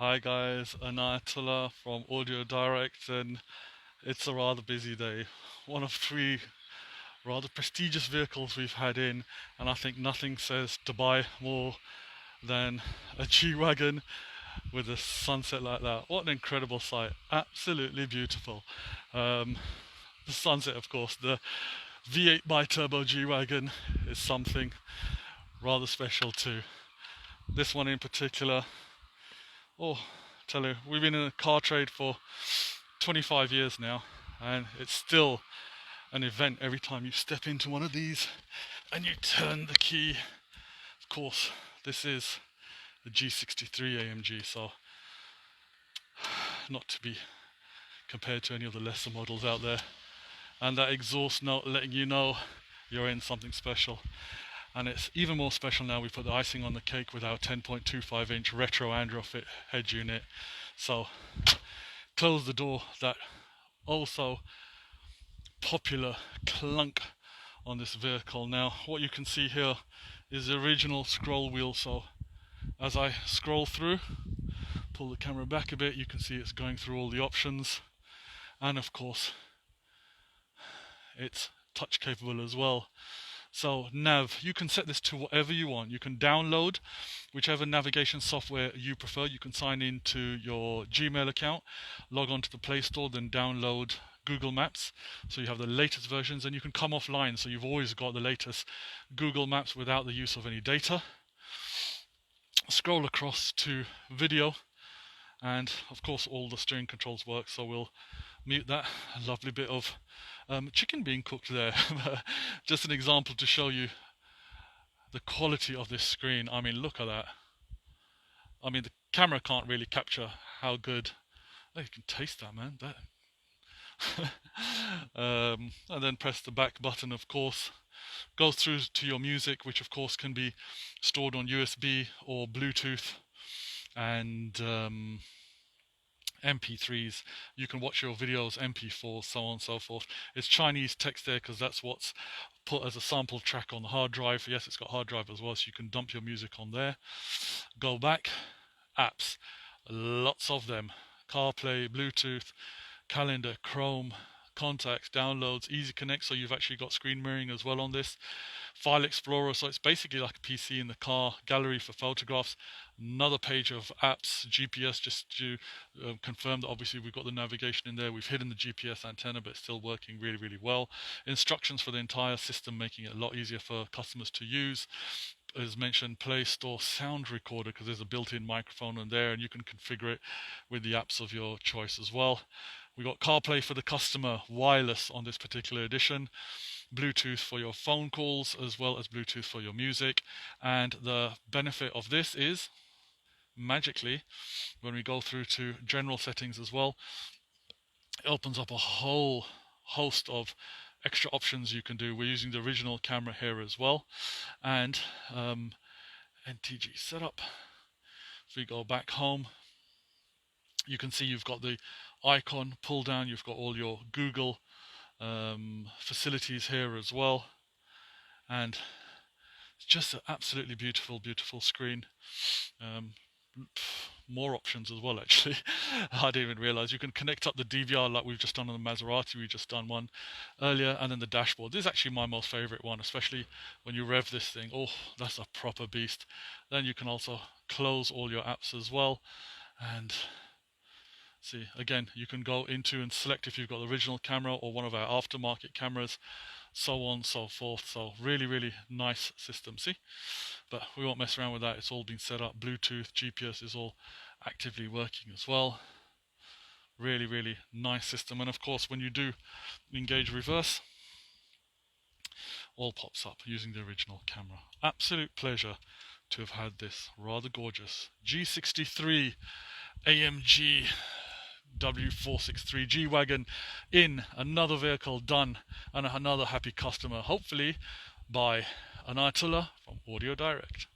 Hi guys, 𝗪𝟰�11 from Audio Direct, and it's a rather busy day. One of three rather prestigious vehicles we've had in, and I think nothing says Dubai more than a G Wagon with a sunset like that. What an incredible sight, absolutely beautiful. The sunset, of course, the V8 bi-turbo G Wagon is something rather special too. This one in particular, oh, tell you, we've been in a car trade for 25 years now, and it's still an event every time you step into one of these and you turn the key. Of course, this is the G63 AMG, so not to be compared to any of the lesser models out there. And that exhaust note letting you know you're in something special. And it's even more special now we put the icing on the cake with our 10.25 inch retro Andro fit head unit. So close the door, that also popular clunk on this vehicle. Now what you can see here is the original scroll wheel, so as I scroll through, pull the camera back a bit, you can see it's going through all the options, and of course it's touch capable as well. So nav, you can set this to whatever you want. You can download whichever navigation software you prefer. You can sign into your Gmail account, log on to the Play Store, then download Google Maps, so you have the latest versions, and you can come offline, so you've always got the latest Google Maps without the use of any data. Scroll across to video, and of course all the steering controls work, so we'll mute that. A lovely bit of chicken being cooked there. Just an example to show you the quality of this screen. I mean, look at that. I mean, the camera can't really capture how good. Oh, you can taste that, man. That. And then press the back button, of course. Goes through to your music, which of course can be stored on USB or Bluetooth, and MP3s. You can watch your videos, MP4s, so on and so forth. It's Chinese text there because that's what's put as a sample track on the hard drive. Yes, it's got hard drive as well, so you can dump your music on there. Go back, apps, lots of them. CarPlay, Bluetooth, calendar, Chrome, contacts, downloads, easy connect, so you've actually got screen mirroring as well on this. File Explorer, so it's basically like a PC in the car. Gallery for photographs, another page of apps, GPS, just to confirm that obviously we've got the navigation in there. We've hidden the GPS antenna, but it's still working really, really well. Instructions for the entire system, making it a lot easier for customers to use. As mentioned, Play Store sound recorder, because there's a built-in microphone in there, and you can configure it with the apps of your choice as well. We've got CarPlay for the customer, wireless on this particular edition, Bluetooth for your phone calls, as well as Bluetooth for your music. And the benefit of this is, magically, when we go through to general settings as well, it opens up a whole host of extra options you can do. We're using the original camera here as well, and NTG setup. If we go back home, you can see you've got the icon pull down, you've got all your Google facilities here as well, and it's just an absolutely beautiful, beautiful screen. More options as well, actually. I didn't even realize you can connect up the DVR like we've just done on the Maserati. We just done one earlier, and then the dashboard. This is actually my most favorite one, especially when you rev this thing. Oh, that's a proper beast. Then you can also close all your apps as well, and see, again, you can go into and select if you've got the original camera or one of our aftermarket cameras, so on and so forth. So really, really nice system, see? But we won't mess around with that. It's all been set up. Bluetooth, GPS is all actively working as well. Really, really nice system. And of course, when you do engage reverse, all pops up using the original camera. Absolute pleasure to have had this rather gorgeous G63 AMG W463 G Wagon in, another vehicle done, and another happy customer, hopefully by 𝗪𝟰�11 from Audio Direct.